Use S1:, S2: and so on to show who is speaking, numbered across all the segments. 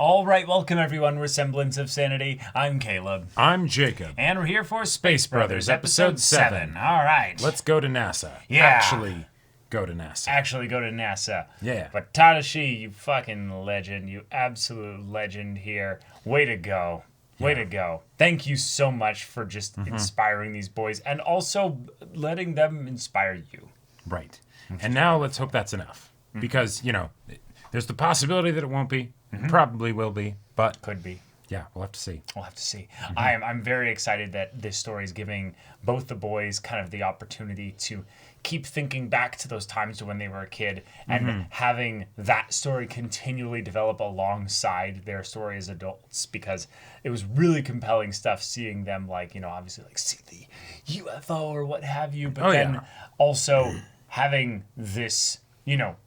S1: All right, welcome everyone. We're Semblance of Sanity. I'm Caleb.
S2: I'm Jacob.
S1: And we're here for Space Brothers, episode 7. All right.
S2: Let's go to NASA.
S1: Yeah.
S2: Actually go to NASA.
S1: Actually go to NASA.
S2: Yeah.
S1: But Tadashi, you fucking legend. You absolute legend here. Way to go. Way to go. Thank you so much for just inspiring these boys and also letting them inspire you.
S2: Right. And now let's hope that's enough. Because, there's the possibility that it won't be. Probably will be, but
S1: Could be.
S2: yeah, we'll have to see.
S1: We'll have to see. I'm very excited that this story is giving both the boys kind of the opportunity to keep thinking back to those times when they were a kid and having that story continually develop alongside their story as adults, because it was really compelling stuff seeing them obviously see the UFO or what have you, but also having this,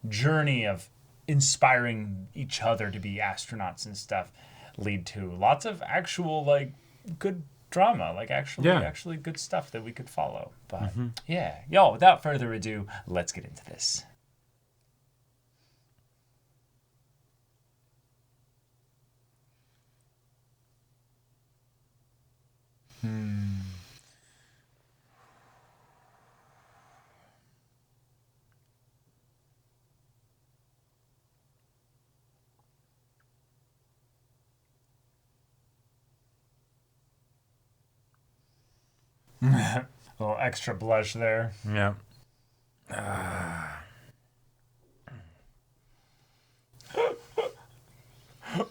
S1: journey of inspiring each other to be astronauts and stuff lead to lots of actual good drama, actually good stuff that we could follow. But y'all, without further ado, let's get into this. A little extra blush there.
S2: Yeah.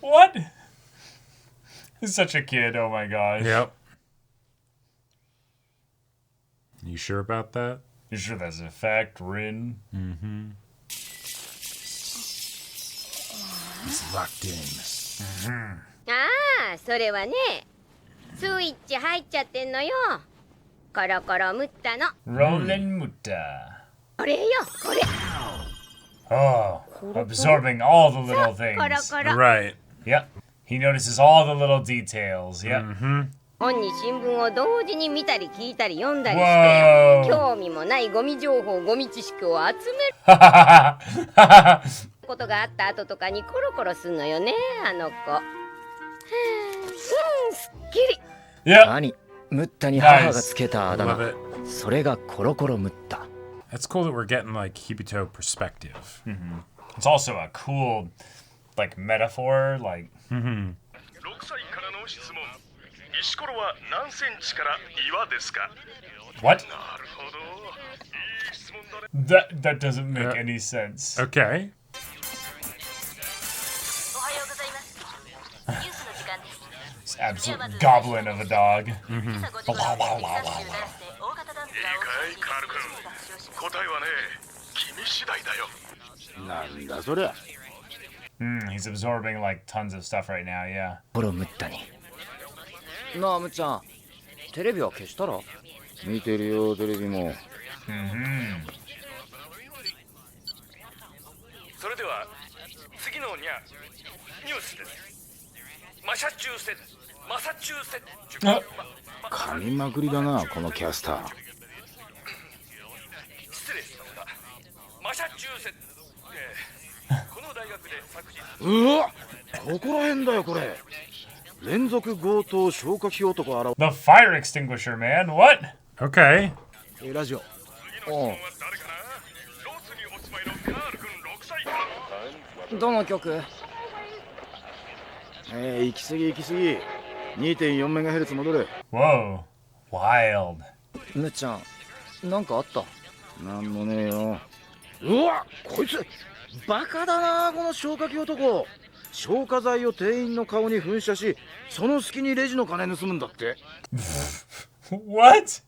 S1: What? He's such a kid, oh my gosh.
S2: Yep. You sure about that?
S1: You sure that's a fact, Rin?
S2: He's locked in.
S3: ああ、それはね、スイッチ入っちゃってんのよ。コロコロムッタの。
S1: Roland Mutta.
S3: これよ、これ。
S1: Oh, absorbing all the little
S3: コロ
S1: things.
S3: コロ。
S2: Right.
S1: Yep. He notices all the little details. Yep.
S3: 本に新聞を同時に見たり聞いたり読んだりし
S1: Whoa.
S3: て、興味もないゴミ情報、ゴミ知識を集める ことがあった後とかにコロコロすんのよね、あの子。すっきり。
S1: Yep.
S4: 兄、ムッタに母がつけたあだ
S2: Love
S4: 名。
S2: it.
S4: それがコロコロムッタ。
S2: That's cool that we're getting Hibito perspective.
S1: It's also a cool, metaphor.
S5: 6歳からの質問。石ころは何センチから岩ですか？
S1: What?
S5: なるほど。いい質問だね。
S1: That doesn't make any sense.
S2: Okay.
S3: おはようございます。ニュースの時間です。
S1: This absolute goblin of a dog.
S5: いいかい、カール君。答えはね、君次第だよ。
S6: なんだそりゃ。
S1: He's absorbing tons of stuff right now. Yeah.
S4: コロムッタに。なあ、むっちゃん。テレビは消したら？
S6: 見てるよテレビも。
S5: それでは次のニュースです。マサチューセッツ。
S6: 噛みまくりだなこのキャスター。
S5: 失礼しました。マサチューセッツ。この大学で昨日。
S6: うわ、ここら辺だよこれ。連続強盗消火器男現
S1: The fire extinguisher, man. What?
S2: Okay.
S6: れ。ラジオ。おう。
S5: 誰かな？ロスにお住まいのカール君6歳から。
S4: どの曲？
S6: 行き過ぎ行き過ぎ。2.4 メガヘルツ戻れ。
S1: Whoa. Wild.
S4: むっちゃん、なんかあった？
S6: なんもねえよ。うわ、こいつバカだなこの消火器男。消火剤を店員の顔に噴射し、その隙にレジの金盗むんだって。
S1: What?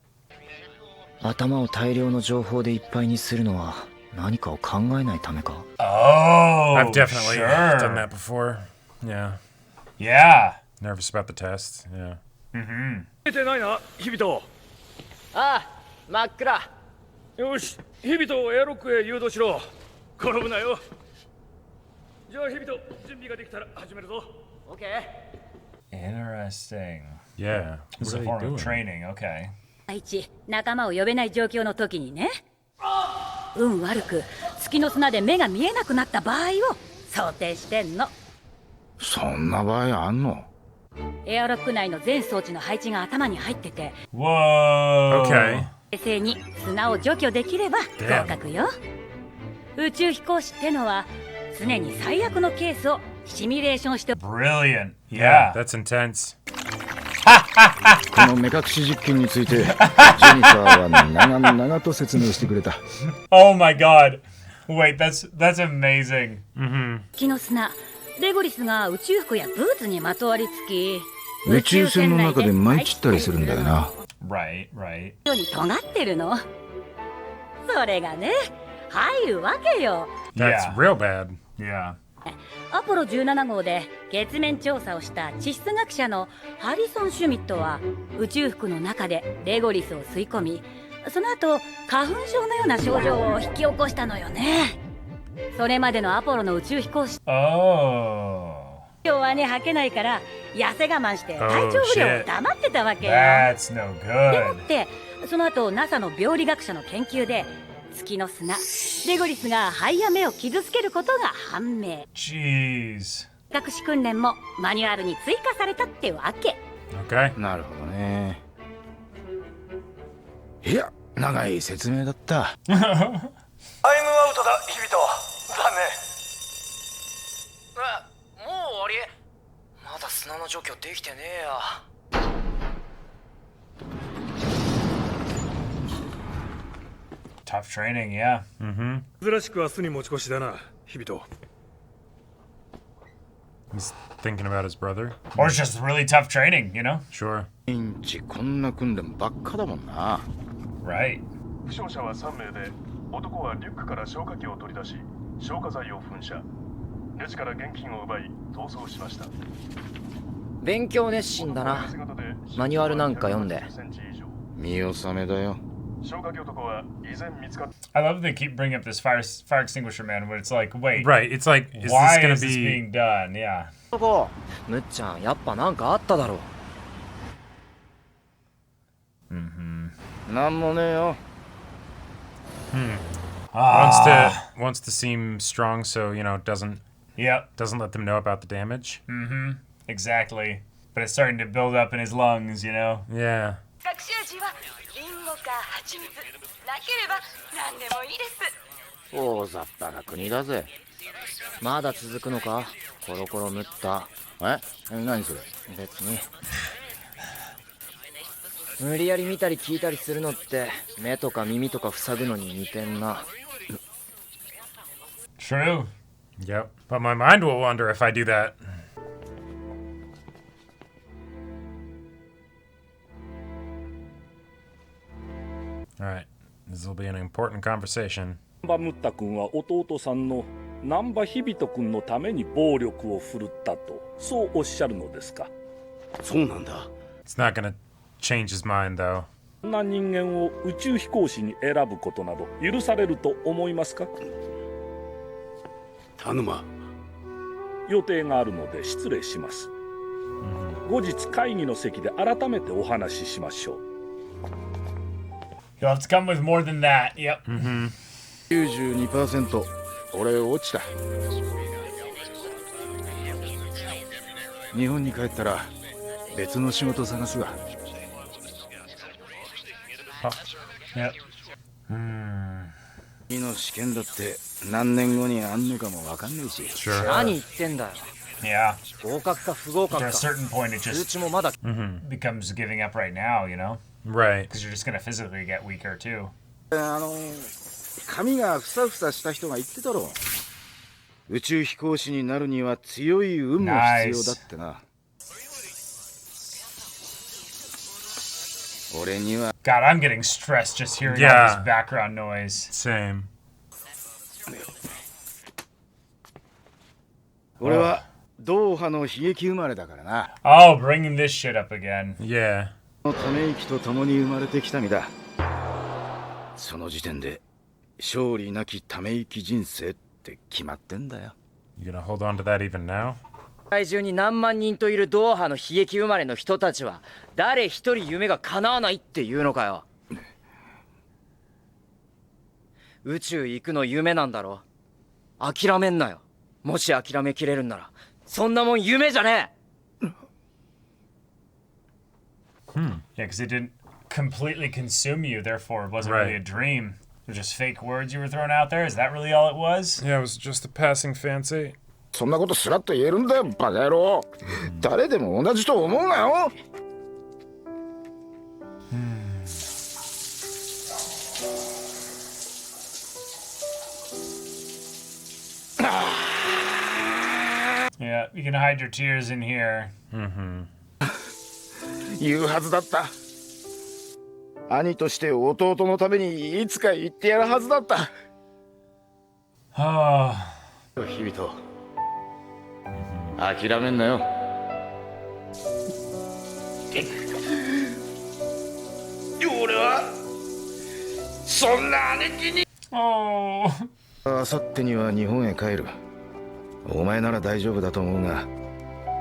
S4: 頭を大量の情報でいっぱいにするのは何かを考えないためか？
S1: Oh,
S2: I've definitely
S1: sure.
S2: done that before. Yeah.
S1: Yeah.
S2: Nervous about the test. Yeah.
S5: 出てないな、ヒビト。
S4: ああ、真っ暗。
S5: よし、ヒビトをエアロックへ誘導しろ。転ぶなよ。じゃあヒビト、準備ができたら始めるぞ。
S4: オッケー。
S1: Interesting.
S2: Yeah.
S1: It's a
S2: What are
S1: form
S2: they
S1: of
S2: doing?
S1: training. Okay.
S7: 第一、仲間を呼べない状況の時にね、運悪く月の砂で目が見えなくなった場合を想定してんの。
S6: そんな場合あんの？
S7: エアロック内の全装置の配置が頭に入ってて、
S1: Whoa.
S2: Okay.
S7: 冷静に砂を除去できれば合格よ。宇宙飛行士ってのは常に最悪のケースをシミュレーションして。
S1: Brilliant.
S2: Yeah,
S1: Yeah.
S2: that's intense.
S6: この目隠し実験についてジェニファーは長々と説明してくれた。
S1: Oh my god. Wait, that's amazing.
S7: 月の砂、レゴリスが宇宙服やブーツにまとわりつき、
S6: 宇宙船の中で舞い散ったりするんだよな。
S1: Right.
S7: より尖ってるの。それがね、入るわけよ。
S2: That's
S1: Yeah.
S2: real bad.
S1: Yeah.
S7: アポロ17号で月面調査をした地質学者のハリソン・シュミットは宇宙服の中でレゴリスを吸い込み、その後花粉症のような症状を引き起こしたのよね。それまでのアポロの宇宙飛行士
S1: Oh.
S7: はね、吐けないから痩せ我慢して体調不良を黙ってたわけよ。
S1: That's no
S7: でもっ
S1: good.
S7: てその後 NASA の病理学者の研究で月の砂、レゴリスが肺や目を傷つけることが判明。
S1: Jeez.
S7: 隠し訓練もマニュアルに追加されたってわけ。
S2: Okay.
S6: なるほどね。いや、長い説明だった。
S5: タイムアウトだヒビト。残念。
S4: もう終わり？まだ砂の除去できてねえや。
S1: Tough training, yeah.
S5: 珍しく明日に持ち越しだなヒビト。
S2: He's thinking about his brother.
S1: Or it's just really tough training, you know?
S2: Sure.
S6: インチこんな訓練ばっかだもんな。
S1: Right.
S8: 負傷者は3名で、男はリュックから消火器を取り出し、消火剤を噴射。レジから現金を奪い、逃走しました。
S4: 勉強熱心だな。マニュアルなんか読んで。
S6: 見納めだよ。
S8: 消火器男は依然見つかっ
S1: I love that they keep bringing up this fire extinguisher man where it's like, wait,
S2: Right. It's like, is
S1: why
S2: this gonna
S1: is this
S2: be?
S1: being done? Yeah.
S4: そこ、むっちゃんやっぱなんかあっただろう。
S6: なんもねえよ。
S2: Wants to seem strong, so doesn't
S1: Yep.
S2: let them know about the damage.
S1: Exactly. But it's starting to build up in his lungs, you know?
S2: Yeah.
S7: 隠し味はリンゴか蜂蜜、なければ何でもいいです。
S6: 大雑把な国だぜ。
S4: まだ続くのか？コロコロムッタ。
S6: 何それ？
S4: 別に。無理やり見たり聞いたりするのって目とか耳とか塞ぐのに似てんな。
S1: True.
S2: Yep. But my mind will wander if I do that. All right. This will be an important conversation.
S5: ナンバムッタ君は弟さんのナンバヒビト君のために暴力を振るったと、そうおっしゃるのですか？
S6: そうなんだ。
S2: It's not gonna change his mind, though.
S5: そんな人間を宇宙飛行士に選ぶことなど許されると思いますか？
S6: 田沼。
S5: 予定があるので失礼します。後日会議の席で改めてお話ししましょう。
S1: You'll have to come with more than that. Yep.
S6: 92%。俺落ちた。日本に帰ったら別の仕事探すわ。
S1: Yep.
S6: 次の試験だって何年後にあんのかもわかんないし。
S2: Sure.
S4: 何言ってんだよ。
S1: Yeah.
S4: 合格か不合格
S1: At
S4: か。
S1: a certain point, it
S4: 数
S1: just
S4: 値もまだ。
S1: becomes giving up right now, you know?
S2: Right.
S1: Because you're just going to physically get weaker, too.
S6: 髪がふさふさした人が言ってたろ。宇宙飛行士になるには強い運も必要だってな。俺には
S1: God, I'm getting stressed just hearing all
S2: Yeah.
S1: this background noise.
S2: Same.
S6: 俺はドーハの悲劇生まれだからな。
S1: Oh, bringing this shit up again.
S2: Yeah.
S6: ため息と共に生まれてきた身だ。その時点で勝利なきため息人生って決まってんだよ。
S2: You gonna hold on to that even now?
S4: 世界中に何万人といるドーハの悲劇生まれの人たちは誰一人夢が叶わないっていうのかよ。宇宙行くの夢なんだろ。諦めんなよ。もし諦めきれるんならそんなもん夢じゃねえ。
S1: Yeah, because it didn't completely consume you, therefore it wasn't really a dream. They're just fake words you were throwing out there. Is that really all it was?
S2: Yeah, it was just a passing fancy.
S6: そんなことすらっと言えるんだよバカ野郎。誰でも同じと思うなよ。
S1: Yeah, you can hide your tears in here.
S6: 言うはずだった。兄として弟のためにいつか言ってやるはずだった。
S1: Oh.
S6: 日々と諦めんなよ。俺はそんな兄貴に。
S1: Oh.
S6: あさってには日本へ帰る。お前なら大丈夫だと思うが、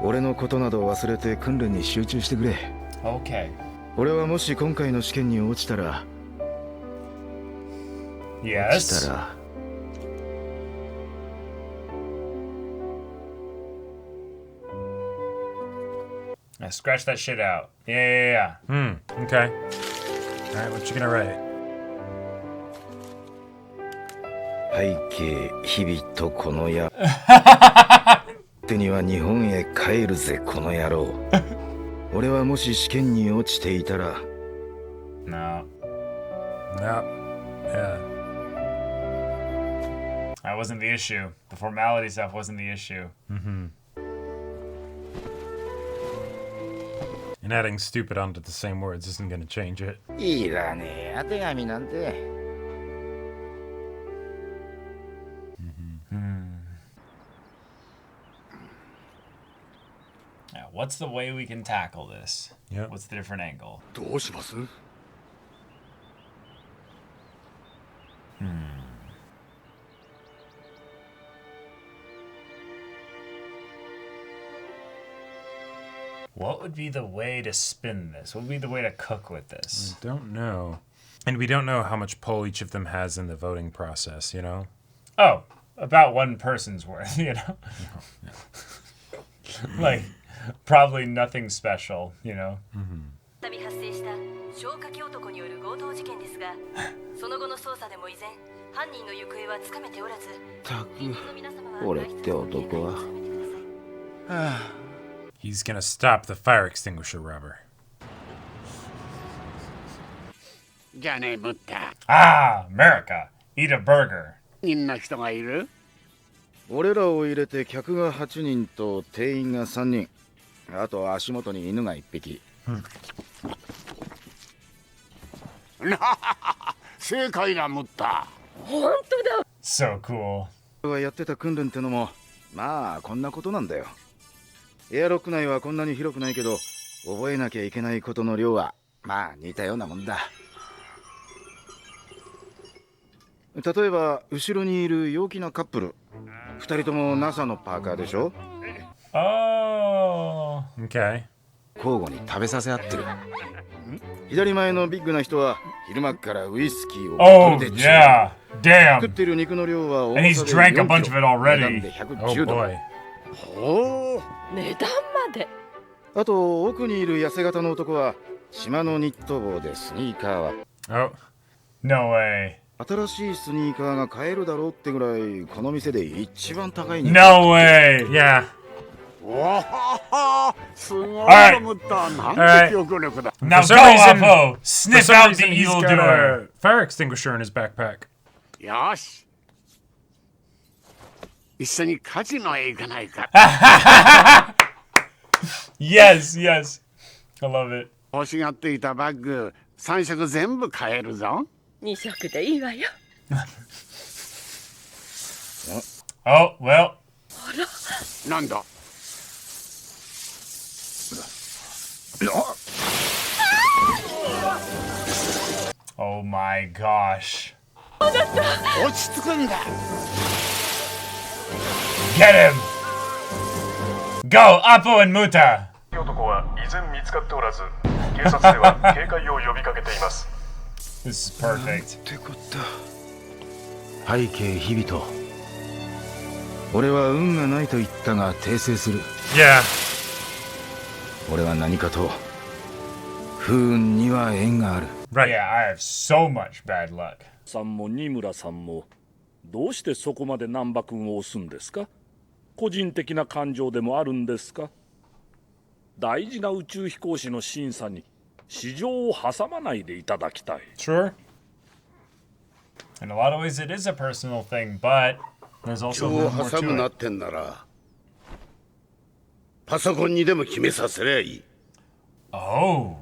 S6: 俺のことなど忘れて訓練に集中してくれ。
S1: Okay.
S6: 俺はもし今回の試験に落ちたら、
S1: Yes.
S6: 落ちたら
S1: Now scratch that shit out. Yeah.
S2: Okay. Alright, what you gonna write?
S6: 背景日々とこの野手には日本へ帰るぜこの野郎。俺はもし試験に落ちていたら
S1: No.
S2: No. Yeah.
S1: That wasn't the issue. The formality stuff wasn't the issue.
S2: And adding stupid onto the same words isn't gonna change it.
S6: いらねえや手紙なんて。
S1: Now, what's the way we can tackle this?
S2: Yep.
S1: What's the different angle?
S5: どうします？
S1: What would be the way to spin this? What would be the way to cook with this?
S2: I don't know. And we don't know how much pull each of them has in the voting process, you know?
S1: Oh, about one person's worth, you know? Like, probably nothing special, you know?
S7: 再び発生した消火器男による強盗事件ですが、その後の捜査でも依然犯人の行方はつかめておらず、
S6: たく
S7: 近隣の皆様は
S6: 俺って男は。
S2: He's gonna stop the fire extinguisher robber.
S9: じゃあね、ムッタ。
S1: Ah, America. Eat a burger.
S9: みんな人がいる？
S6: 俺らを入れて客が8人と店員が3人。あと足元に犬が1匹。
S9: 正解だ、ムッタ。
S1: So cool.
S6: 俺はやってた訓練ってのも、まあこんなことなんだよ。エアロック内はこんなに広くないけど、覚えなきゃいけないことの量は、まあ似たようなもんだ。例えば、後ろにいる陽気なカップル。2人とも NASA のパーカーでしょ？
S1: Oh.
S2: Okay.
S6: 交互に食べさせ合ってる。左前のビッグな人は昼間からウイスキーを
S1: Oh,
S6: ボトルで
S1: yeah.
S6: 食っ
S1: Damn.
S6: てる肉の量は
S1: And he's drank a bunch of it already.
S2: Oh
S6: 110度。
S2: boy.
S9: おお。
S10: 値段まで。
S6: あと奥にいる痩せ型の男は島のニット帽でスニーカーは
S2: Oh.
S1: No way.
S6: 新しいスニーカーが買えるだろうってぐらいこの店で一番高いに
S1: No way.
S2: Yeah.
S9: おお。すごい
S1: はい
S9: ムッタ。なんて記憶力だ。
S1: Now
S2: For
S1: go,
S2: some reason-
S1: Apo.
S2: For
S1: Sniff
S2: some
S1: out the
S2: reason, he's got
S1: evildoer.
S2: a fire extinguisher in his backpack.
S9: よし。一緒にカジノへ行かないか。
S1: Yes, yes. I love it.
S9: 欲しがっていたバッグ3色全部買えるぞ。
S10: 2色でいいわよ。
S1: Oh, well.
S9: なんだ。
S1: Oh my gosh.
S9: 落ち着くんだ。
S1: Get him. Go, Apo and Muta.
S8: 男は依然見つかっておらず、警察では警戒を呼びかけています。
S1: This is perfect.
S6: ってこった背景日々と俺は運がないと言ったが訂正する。
S2: Yeah.
S6: 俺は何かと不運には縁がある。
S2: Right.
S1: Yeah, I have so much bad luck.
S5: さんも新村さんもどうしてそこまで難波君を押すんですか？個人的な感情でもあるんですか？大事な宇宙飛行士の審査に市場を挟まないでいただきたい。
S2: Sure.
S1: In a lot of ways, it is a personal thing, but there's
S9: 市
S1: also
S9: 場
S1: a
S9: を
S1: little more
S9: 挟むな
S1: to
S9: っ
S1: it.
S9: てんならパソコンにでも決めさせりゃいい。
S1: Oh.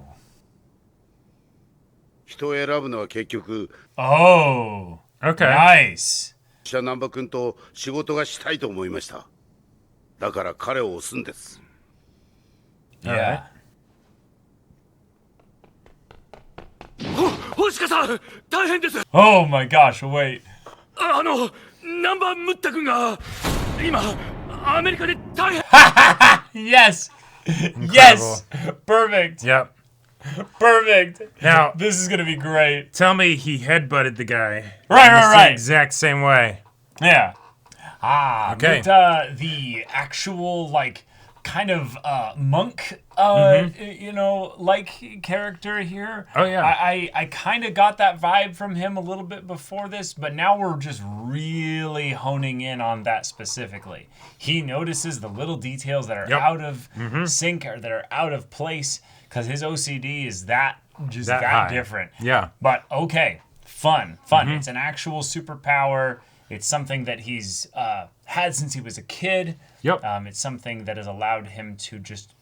S9: 人を選ぶのは結局
S1: Oh.
S2: Okay.
S1: Nice.
S9: 私は難波君と仕事がしたいと思いました。だから彼を押すんです。
S1: Yeah.
S5: 星川さん、大変です。
S1: Oh my gosh, wait.
S5: 南波ムッタ君が今アメリカで大変。
S1: Yes. Yes. Perfect.
S2: Yep.
S1: Perfect.
S2: Now,
S1: This is going to be great.
S2: tell me he headbutted the guy.
S1: Right,
S2: in the
S1: right.
S2: exact same way.
S1: Yeah. Ah,
S2: Okay.
S1: but, the actual, like, kind of monk, you know, like character here.
S2: Oh, yeah.
S1: I kind of got that vibe from him a little bit before this, but now we're just really honing in on that specifically. He notices the little details that are
S2: Yep.
S1: out of sync or that are out of place because his OCD is that
S2: That high.
S1: different.
S2: Yeah.
S1: But okay, fun. It's an actual superpower. It's something that he's had since he was a kid.
S2: Yep.
S1: It's something that has allowed him to just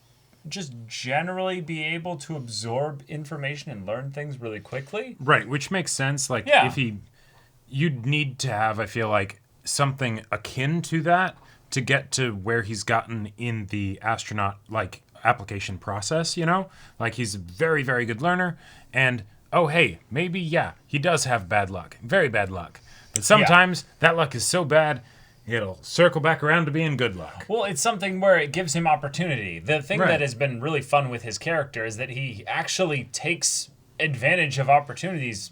S1: generally be able to absorb information and learn things really quickly.
S2: Right, which makes sense. Like,
S1: Yeah.
S2: if you'd need to have, I feel like, something akin to that to get to where he's gotten in the astronaut, like, application process, you know? Like, he's a very, very good learner, and, oh, hey, maybe, yeah, he does have bad luck. Very bad luck. But sometimes that luck is so bad, it'll circle back around to being good luck.
S1: Well, it's something where it gives him opportunity. The thing
S2: Right.
S1: that has been really fun with his character is that he actually takes advantage of opportunities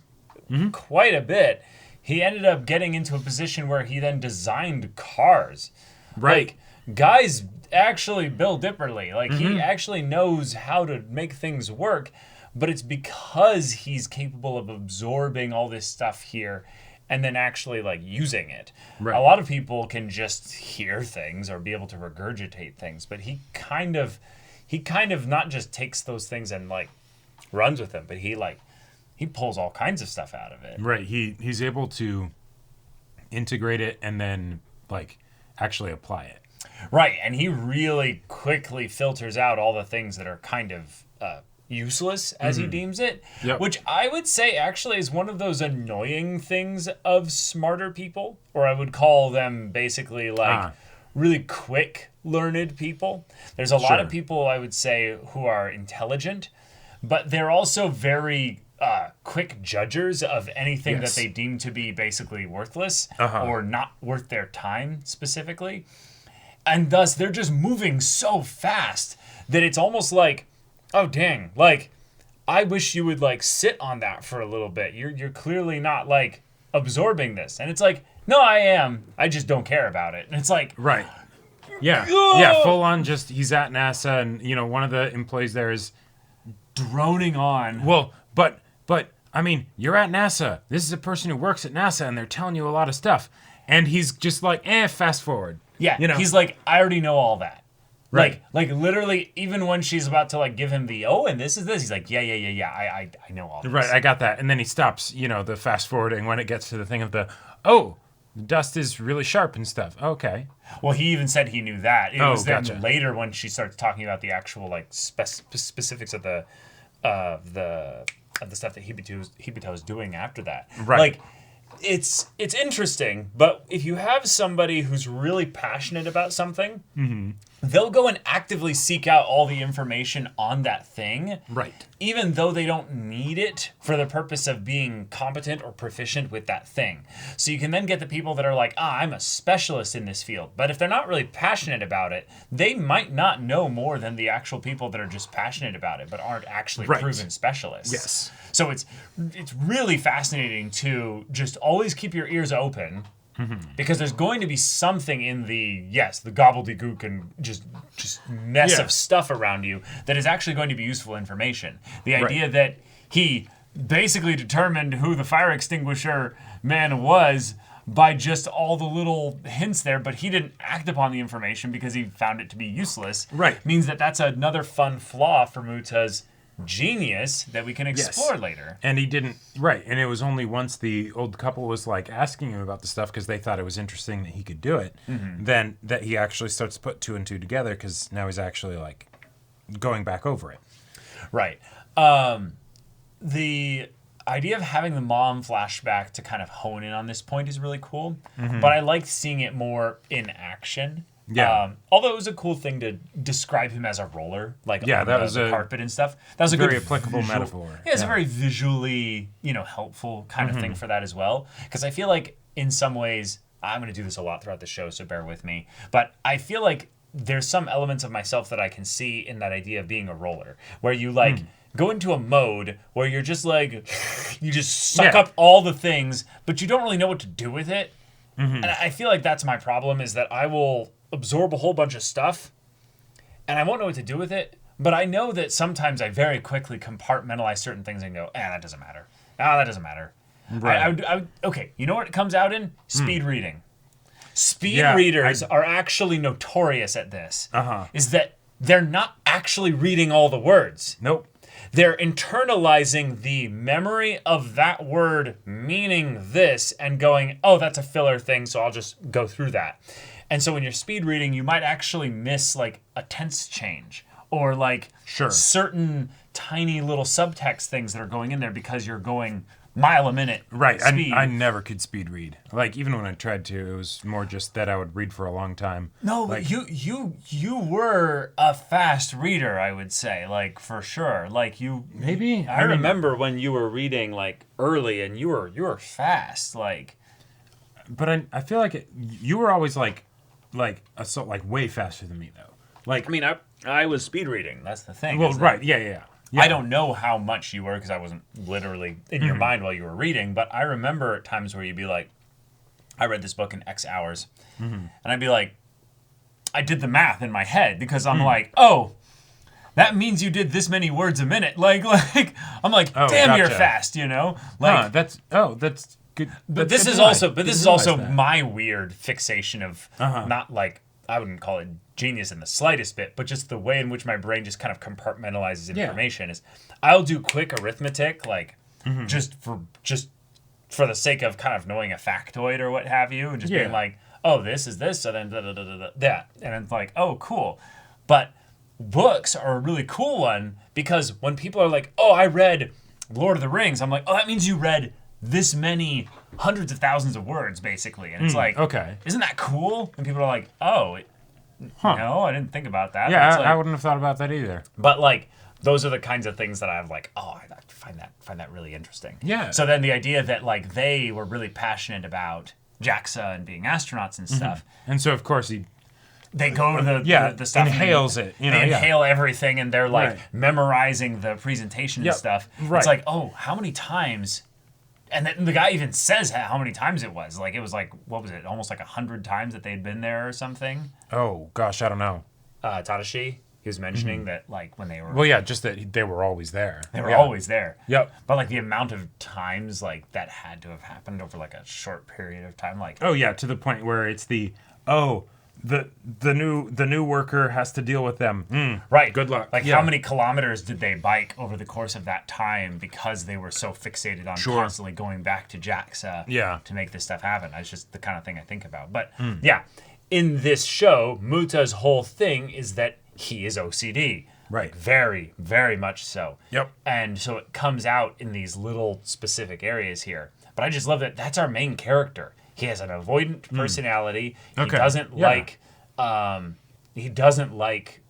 S1: quite a bit. He ended up getting into a position where he then designed cars.
S2: Right.
S1: Like, guys actually build differently. Like, he actually knows how to make things work, but it's because he's capable of absorbing all this stuff here and then actually, like, using it.
S2: Right.
S1: A lot of people can just hear things or be able to regurgitate things, but he kind of not just takes those things and, like, runs with them, but he pulls all kinds of stuff out of it.
S2: Right, he's able to integrate it and then, like, actually apply it.
S1: Right, and he really quickly filters out all the things that are kind of useless, as he deems it,
S2: Yep.
S1: which I would say actually is one of those annoying things of smarter people, or I would call them basically like really quick learned people. There's a lot of
S2: Sure.
S1: people, I would say, who are intelligent, but they're also very quick judgers of anything
S2: Yes.
S1: that they deem to be basically worthless or not worth their time specifically. And thus, they're just moving so fast that it's almost like, oh, dang, like, I wish you would, like, sit on that for a little bit. You're clearly not, like, absorbing this. And it's like, no, I am. I just don't care about it. And it's like...
S2: Right. Yeah. Yeah, full on just, he's at NASA, and, you know, one of the employees there is...
S1: droning on.
S2: Well, but, I mean, you're at NASA. This is a person who works at NASA, and they're telling you a lot of stuff. And he's just like, fast forward.
S1: Yeah,
S2: you know?
S1: He's like, I already know all that.
S2: Right.
S1: Like literally, even when she's about to like give him the and this is this, he's like, yeah, I know all this.
S2: Right, I got that. And then he stops, you know, the fast forwarding when it gets to the thing of the dust is really sharp and stuff. Okay.
S1: Well, he even said he knew that. It was then
S2: gotcha.
S1: later when she starts talking about the actual like specifics of the stuff that Hibito is doing after that.
S2: Right.
S1: Like, it's interesting, but if you have somebody who's really passionate about something, they'll go and actively seek out all the information on that thing.
S2: Right.
S1: Even though they don't need it for the purpose of being competent or proficient with that thing. So you can then get the people that are like, I'm a specialist in this field. But if they're not really passionate about it, they might not know more than the actual people that are just passionate about it, but aren't actually
S2: Right.
S1: proven specialists.
S2: Yes.
S1: So it's really fascinating to just always keep your ears open Because there's going to be something in the gobbledygook and just mess of stuff around you that is actually going to be useful information. The idea that he basically determined who the fire extinguisher man was by just all the little hints there, but he didn't act upon the information because he found it to be useless. Means that that's another fun flaw for Muta's genius that we can explore later.
S2: And he didn't, and it was only once the old couple was like asking him about the stuff because they thought it was interesting that he could do it, then that he actually starts to put two and two together because now he's actually like going back over it.
S1: The idea of having the mom flashback to kind of hone in on this point is really cool, but I liked seeing it more in action. Although it was a cool thing to describe him as a roller, like on
S2: that was
S1: the
S2: a
S1: carpet and stuff. That was a
S2: very
S1: good
S2: applicable metaphor.
S1: Yeah, it's a very visually, helpful kind of thing for that as well. Because I feel like in some ways, I'm going to do this a lot throughout the show, so bear with me. But I feel like there's some elements of myself that I can see in that idea of being a roller, where you go into a mode where you're just like, you just suck up all the things, but you don't really know what to do with it. And I feel like that's my problem, is that I will absorb a whole bunch of stuff and I won't know what to do with it, but I know that sometimes I very quickly compartmentalize certain things and go, that doesn't matter. That doesn't matter. Okay, you know what it comes out in? Speed reading. Speed readers are actually notorious at this. Is that they're not actually reading all the words.
S2: Nope.
S1: They're internalizing the memory of that word meaning this and going, oh, that's a filler thing, so I'll just go through that. And so when you're speed reading, you might actually miss like a tense change or like certain tiny little subtext things that are going in there because you're going mile a minute.
S2: Speed. I never could speed read. Like even when I tried to, it was more just that I would read for a long time.
S1: No,
S2: like,
S1: you were a fast reader, I would say, like for sure. Like you
S2: maybe
S1: I remember when you were reading like early and you were fast, like.
S2: But I feel like you were always like way faster than me though. Like
S1: I mean, I was speed reading. That's the thing.
S2: Well, yeah.
S1: I don't know how much you were because I wasn't literally in your mind while you were reading, but I remember times where you'd be like, I read this book in X hours, and I'd be like, I did the math in my head because I'm like, oh, that means you did this many words a minute. Like I'm like, damn, you're fast, Like
S2: that's good.
S1: But this is also my weird fixation of not like, I wouldn't call it genius in the slightest bit, but just the way in which my brain just kind of compartmentalizes information is I'll do quick arithmetic, like just for the sake of kind of knowing a factoid or what have you, and just being like, oh, this is this, so then that, and it's like, oh, cool. But books are a really cool one because when people are like, oh, I read Lord of the Rings, I'm like, oh, that means you read this many hundreds of thousands of words, basically. And it's like,
S2: okay,
S1: isn't that cool? And people are like, oh, no, I didn't think about that.
S2: Yeah,
S1: like,
S2: I wouldn't have thought about that either.
S1: But like, those are the kinds of things that I'm like, oh, I find that really interesting.
S2: Yeah.
S1: So then the idea that like they were really passionate about JAXA and being astronauts and stuff.
S2: And so of course
S1: they go to the stuff.
S2: Inhales
S1: and
S2: it.
S1: They inhale everything and they're like memorizing the presentation and stuff.
S2: Right.
S1: It's like, oh, how many times? And then the guy even says how many times it was. Like, it was like, what was it? Almost like 100 times that they'd been there or something.
S2: Oh, gosh, I don't know.
S1: Tadashi, he was mentioning that, like, when they were...
S2: Well, yeah, just that they were always there.
S1: They were always there.
S2: Yep.
S1: But, like, the amount of times, like, that had to have happened over, like, a short period of time. Like,
S2: oh, yeah, to the point where it's the new worker has to deal with them.
S1: Right.
S2: Good luck.
S1: Like, how many kilometers did they bike over the course of that time because they were so fixated on constantly going back to JAXA to make this stuff happen? That's just the kind of thing I think about. But, in this show, Muta's whole thing is that he is OCD.
S2: Right.
S1: Like, very, very much so.
S2: Yep.
S1: And so it comes out in these little specific areas here. But I just love that that's our main character. He has an avoidant personality. He doesn't like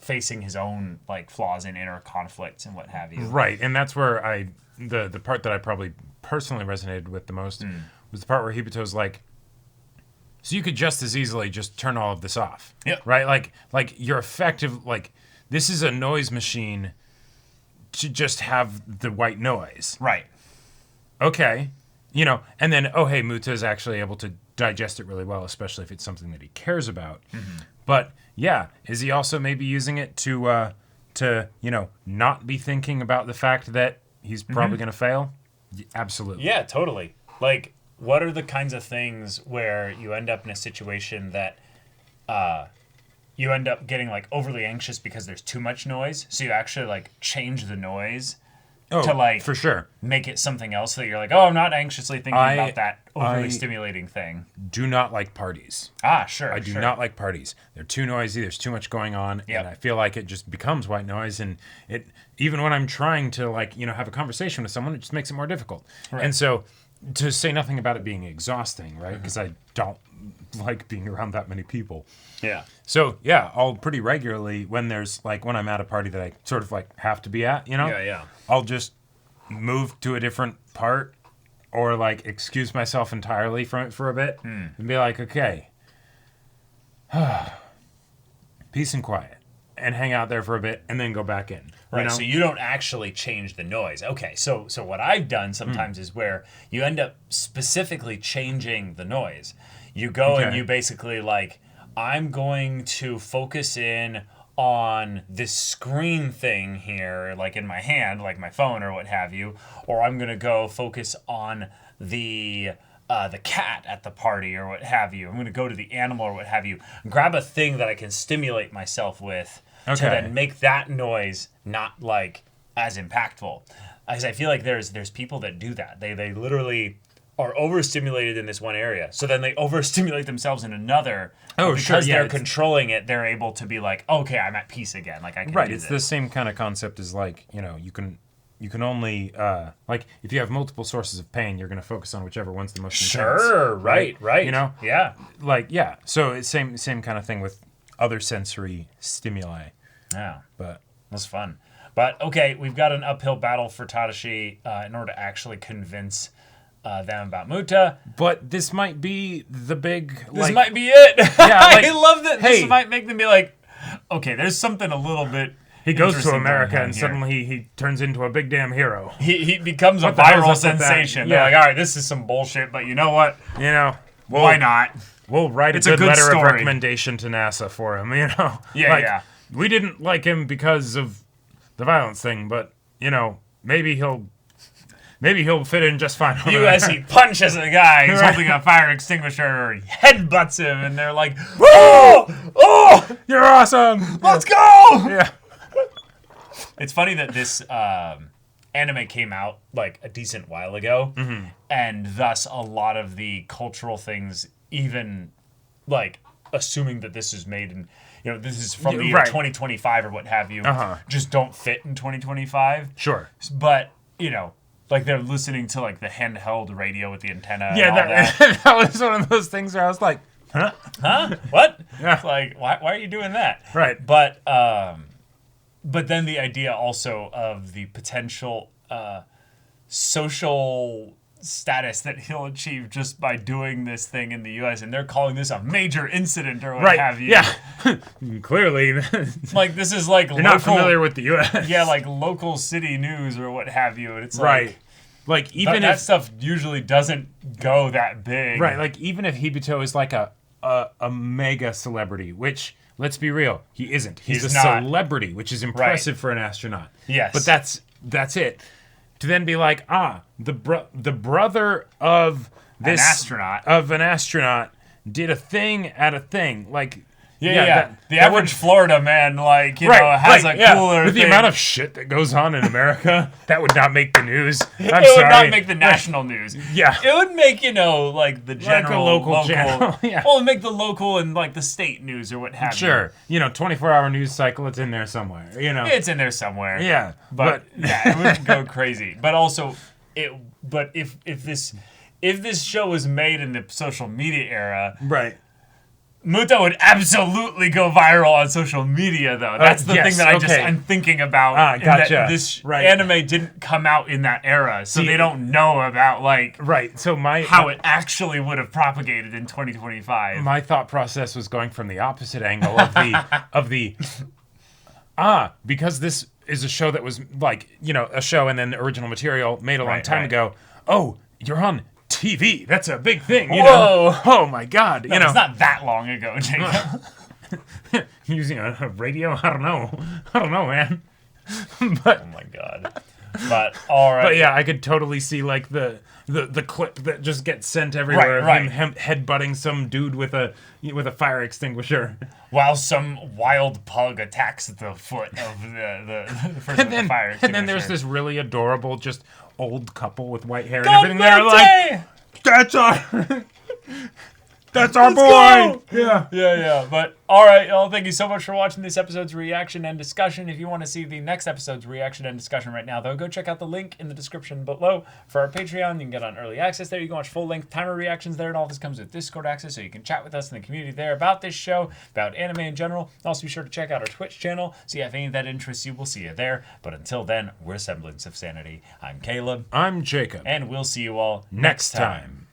S1: facing his own like flaws and inner conflicts and what have you.
S2: Right, and that's where the part that I probably personally resonated with the most was the part where Hibito's like, so you could just as easily just turn all of this off.
S1: Yeah.
S2: Right? Like you're effective, like this is a noise machine to just have the white noise.
S1: Right.
S2: Okay. And then, oh, hey, Muta is actually able to digest it really well, especially if it's something that he cares about. But yeah, is he also maybe using it to not be thinking about the fact that he's probably going to fail? Absolutely.
S1: Yeah, totally. Like, what are the kinds of things where you end up in a situation that you end up getting like overly anxious because there's too much noise, so you actually like change the noise to like
S2: for sure
S1: make it something else so that you're like, oh, I'm not anxiously thinking about that overly stimulating thing.
S2: Do not like parties.
S1: Sure.
S2: I do not like parties. They're too noisy. There's too much going on, and I feel like it just becomes white noise. And it, even when I'm trying to have a conversation with someone, it just makes it more difficult. Right. And so, to say nothing about it being exhausting, right? Because I don't like being around that many people.
S1: Yeah.
S2: So yeah, I'll pretty regularly when I'm at a party that I sort of like have to be at,
S1: Yeah.
S2: I'll just move to a different part or like excuse myself entirely from it for a bit and be like, okay, peace and quiet, and hang out there for a bit and then go back in.
S1: Right, so you don't actually change the noise. Okay, so what I've done sometimes is where you end up specifically changing the noise. You go and you basically like, I'm going to focus in on this screen thing here, like in my hand, like my phone or what have you, or I'm going to go focus on the cat at the party or what have you. I'm going to go to the animal or what have you. Grab a thing that I can stimulate myself with to then make that noise not like as impactful. Because I feel like there's people that do that. They literally are overstimulated in this one area, so then they overstimulate themselves in another. Because they're controlling it, they're able to be like, okay, I'm at peace again. Like I can do
S2: it's
S1: this.
S2: the same kind of concept as like, you can only like if you have multiple sources of pain, you're going to focus on whichever one's the most intense.
S1: Right.
S2: Yeah. Like so it's same kind of thing with other sensory stimuli.
S1: Yeah,
S2: but
S1: that's fun. But okay, we've got an uphill battle for Tadashi in order to actually convince them about Muta.
S2: But this might be the big.
S1: This might be it.
S2: Yeah,
S1: I love that. Hey, this might make them be like, okay, there's something a little bit.
S2: He goes to America and suddenly he turns into a big damn hero.
S1: He becomes a viral sensation. They're like, all right, this is some bullshit, but you know what? Why not?
S2: We'll write a good letter of recommendation to NASA for him.
S1: Yeah.
S2: We didn't like him because of the violence thing, but maybe he'll fit in just fine.
S1: As he punches a guy who's holding a fire extinguisher, or he headbutts him, and they're like, "Oh,
S2: you're awesome!
S1: Let's go!"
S2: Yeah.
S1: It's funny that this anime came out like a decent while ago, and thus a lot of the cultural things, even like assuming that this is made in, this is from the year 2025 or what have you, just don't fit in 2025.
S2: Sure.
S1: But, like they're listening to like the handheld radio with the antenna.
S2: Yeah,
S1: and all
S2: that was one of those things where I was like, huh?
S1: What?
S2: Yeah.
S1: It's like, why are you doing that?
S2: Right.
S1: But then the idea also of the potential social status that he'll achieve just by doing this thing in the U.S. and they're calling this a major incident or what have you.
S2: Yeah. Clearly.
S1: Like this is like
S2: you're not familiar with the U.S.
S1: Yeah, like local city news or what have you, and it's
S2: like even
S1: that stuff usually doesn't go that big.
S2: Right. Like even if Hibito is like a mega celebrity, which let's be real, he isn't. He's a
S1: not.
S2: celebrity, which is impressive for an astronaut.
S1: Yes.
S2: But that's it. To then be like, the brother of this an astronaut did a thing at a thing. Like
S1: the average Florida man has a cooler
S2: with
S1: thing.
S2: the amount of shit that goes on in America, that would not make the news.
S1: It would not make the national news.
S2: Yeah.
S1: It would make, like the general
S2: like a local channel. Yeah.
S1: Well, make the local and like the state news or what have you.
S2: Sure. 24-hour news cycle, it's in there somewhere.
S1: It's in there somewhere.
S2: Yeah.
S1: But it wouldn't go crazy. But also if this show was made in the social media era,
S2: right,
S1: Muta would absolutely go viral on social media, though. That's the thing that I'm thinking about.
S2: Gotcha.
S1: That this anime didn't come out in that era, so they don't know about
S2: So
S1: how it actually would have propagated in 2025.
S2: My thought process was going from the opposite angle of the because this is a show that was a show and then the original material made a long time ago. Oh, you're on TV. That's a big thing, you
S1: Whoa.
S2: know. Oh my God,
S1: It's not that long ago, Jacob.
S2: using a radio. I don't know, man. But
S1: Oh my god. But all right.
S2: But yeah, I could totally see like the clip that just gets sent everywhere
S1: Right,
S2: of him headbutting some dude with a fire extinguisher.
S1: While some wild pug attacks the foot of the person with the fire extinguisher.
S2: And then there's this really adorable, just old couple with white hair and
S1: Don
S2: everything. They're like, that's our boy.
S1: go!
S2: Yeah.
S1: Yeah. But all right, y'all. Thank you so much for watching this episode's reaction and discussion. If you want to see the next episode's reaction and discussion right now, though, go check out the link in the description below for our Patreon. You can get on early access there. You can watch full-length timer reactions there, and all this comes with Discord access, so you can chat with us in the community there about this show, about anime in general. Also, be sure to check out our Twitch channel. So if any of that interests you, we'll see you there. But until then, we're Semblance of Sanity. I'm Caleb.
S2: I'm Jacob.
S1: And we'll see you all
S2: Next time.